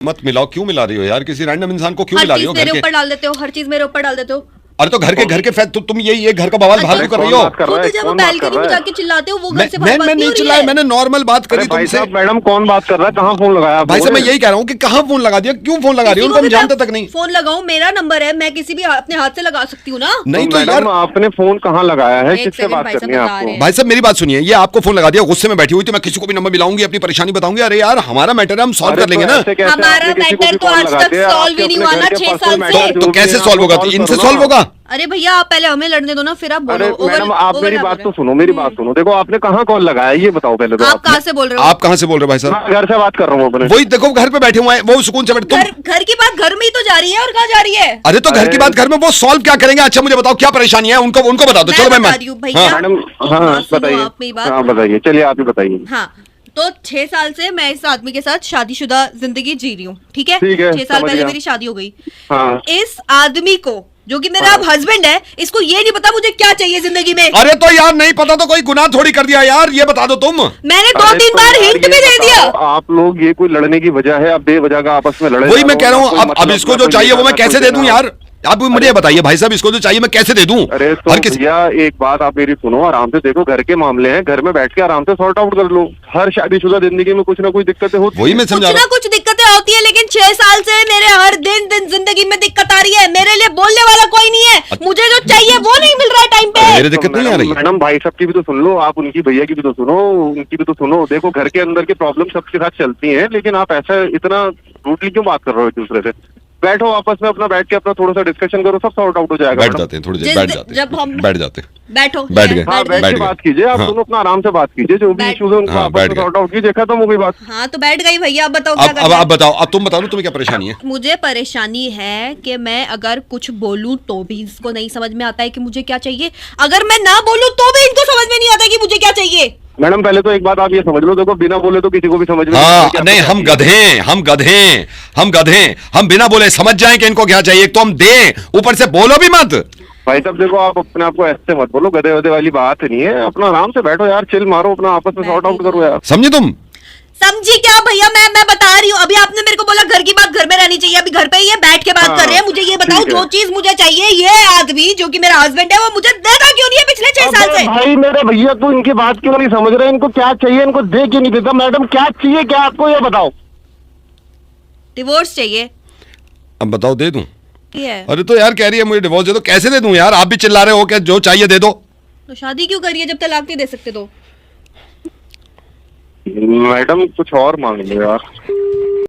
मत मिलाओ, क्यों मिला रही हो यार? किसी रैंडम इंसान को क्यों हर मिला रही चीज हो? मेरे घर ऊपर के, डाल देते हो, हर चीज मेरे ऊपर डाल देते हो। अरे तो घर के तुम ये घर का बवाल बाहर क्यों कर रही हो? खुद जब बैल्कनी में जाके चिल्लाते हो वो घर से बाहर बात मैं नहीं नहीं हो रही चिल्लाया, है। मैंने नॉर्मल बात करी भाई तुमसे। साहब, मैडम कौन बात कर रहा है? कहाँ फोन लगाया? भाई साहब मैं यही कह रहा हूँ कि कहाँ फोन लगा दिया, क्यों फोन लगा रही हो? किसी को उनको हम भी जानते मैं तक नहीं। फोन लगाऊं, मेरा नंबर है, मैं किसी भी अपने हाथ से लगा सकती हूँ ना। नहीं तो मैडम यार आपने फोन कहाँ लगाया है? एक किससे सेकंड बात भाई करनी साहब है बता आपको? रहे हैं। भाई साहब मेरी बात सुनिए, ये आपको फोन लगा दिया, गुस्से में बैठी हुई थी, मैं किसी को भी नंबर मिलाऊंगी, अपनी परेशानी बताऊंगी। अरे यार हमारा मैटर है, हम सॉल्व कर लेंगे ना। हमारा मैटर तो आज तक सॉल्व ही नहीं हुआ ना 6 साल से। तो कैसे सॉल्व होगा? तो इनसे सॉल्व होगा? अरे भैया आप पहले हमें लड़ने दो ना, फिर आप अरे बोलो। मैडम आप मेरी बात तो सुनो, मेरी बात सुनो। देखो आपने कहाँ कॉल लगाया ये बताओ पहले तो। आप कहाँ से बोल रहे हो? आप कहाँ से बोल रहे हो भाई साहब? मैं घर से बात कर रहा हूँ अपने। वही देखो घर पे बैठे हुए हैं, वो सुकून से बैठे। घर की बात घर में ही तो जा रही है, और कहाँ जा रही है? अरे तो घर की बात घर में, वो सॉल्व क्या करेंगे? अच्छा मुझे बताओ क्या परेशानी है, उनको बता दो। चलो बता रही हूँ भैया। मैडम हाँ सुनो बताइए। आप मेरी बात। हाँ बताइए, चलिए आप ही बताइए। हाँ तो 6 साल से मैं इस आदमी के साथ शादीशुदा जिंदगी जी रही हूँ, ठीक है? ठीक है, 6 साल समझ पहले गया। मेरी शादी हो गई। हाँ इस आदमी को जो कि मेरा अब हस्बैंड है, इसको ये नहीं पता मुझे क्या चाहिए जिंदगी में। अरे तो यार नहीं पता तो कोई गुनाह थोड़ी कर दिया यार, ये बता दो तुम। मैंने अरे 2-3 तो बार यार हिंट ये भी दे दिया। बताओ, आप लोग ये कोई लड़ने की वजह है? आप बेवजह का आपस में लड़े वही जा मैं रहे कह हो, रहा हूँ। कोई अब मतलब इसको ना जो कोई चाहिए वो मैं लेना, कैसे कोई दे दूं देना। यार? आप मुझे बताइए भाई साहब, इसको जो चाहिए मैं कैसे दे दूं? अरे तो हर किसी भैया एक बात आप मेरी सुनो, आराम से देखो, घर के मामले हैं, घर में बैठ के आराम से सॉर्ट आउट कर लो। हर शादीशुदा जिंदगी में कुछ ना कुछ दिक्कतें होती वही मैं कुछ समझा ना रहा हूँ। कुछ दिक्कतें होती है, लेकिन 6 साल से मेरे हर दिन जिंदगी में दिक्कत आ रही है। मेरे लिए बोलने वाला कोई नहीं है, मुझे जो चाहिए वो नहीं मिल रहा है टाइम पे। मेरे दिक्कत नहीं आ रही है। मैडम भाई साहब की भी तो सुन लो, आप उनकी भैया की भी तो सुनो, उनकी भी तो सुनो। देखो घर के अंदर की प्रॉब्लम सबके साथ चलती हैं, लेकिन आप ऐसा इतना रूडली क्यों बात कर रहे हो एक दूसरे से? बैठो आपस में, अपना बैठ के अपना थोड़ा सा डिस्कशन करो, सब सॉर्ट आउट हो जाएगा। बैठ मैडम जाते हैं थोड़ी देर, बैठ जाते जब हम हैं, बैठ जाते हैं। बैठो, बैठ गए। हाँ बैठ बैठ के गए। बात कीजिए, आप हाँ। दोनों अपना आराम से बात कीजिए, जो भी बैठ- इश्यूज है उनको हाँ, आपस बैठ में गए। सॉर्ट आउट कीजिए, खत्म हो गई बात। हाँ तो बैठ गई भैया, अब बताओ क्या अब करना है? आप बताओ, अब तुम बताओ ना, तुम्हें क्या परेशानी है? मुझे परेशानी है कि मैं अगर कुछ बोलूं तो भी इसको नहीं समझ में आता है कि मुझे क्या चाहिए, अगर मैं ना बोलूं तो भी इनको समझ में नहीं आता कि मुझे क्या चाहिए। मैडम पहले तो एक बात आप ये समझ लो, देखो बिना बोले तो किसी को भी समझ में हाँ आता नहीं, है कि हम आपको क्या गधे हैं, हम गधे हैं। हम बिना बोले समझ जाएं कि इनको क्या चाहिए, एक तो हम दें, ऊपर से बोलो भी मत। भाई साहब देखो, आप अपने आप को ऐसे मत बोलो, गधे वधे वाली बात नहीं है। अपना आराम से बैठो यार, चिल मारो, अपना आपस में सॉर्ट आउट करो यार। समझे तुम? समझी क्या भैया? मैं बता रही हूँ, अभी आपने मेरे को बोला घर की बात घर में रहनी चाहिए, अभी घर पे ही है, बैठ के बात हाँ, कर रहे हैं। मुझे ये बताओ, ठीक है। जो चीज मुझे चाहिए, ये आदमी जो कि मेरा हस्बैंड है वो मुझे देता क्यों नहीं है पिछले 6 साल से? भाई मेरे भैया तो इनकी बात क्यों नहीं समझ रहे? इनको क्या चाहिए, इनको दे क्यों नहीं देता? मैडम क्या चाहिए, क्या आपको ये बताओ। डिवोर्स चाहिए। अब बताओ दे दूं? ये है। अरे तो यार कह रही है मुझे डिवोर्स दे दो, कैसे दे दूं यार? आप भी चिल्ला रहे हो कि जो चाहिए दे दो। तो शादी क्यों करिए जब तलाक नहीं दे सकते तो? मैडम कुछ और मांग लो यार।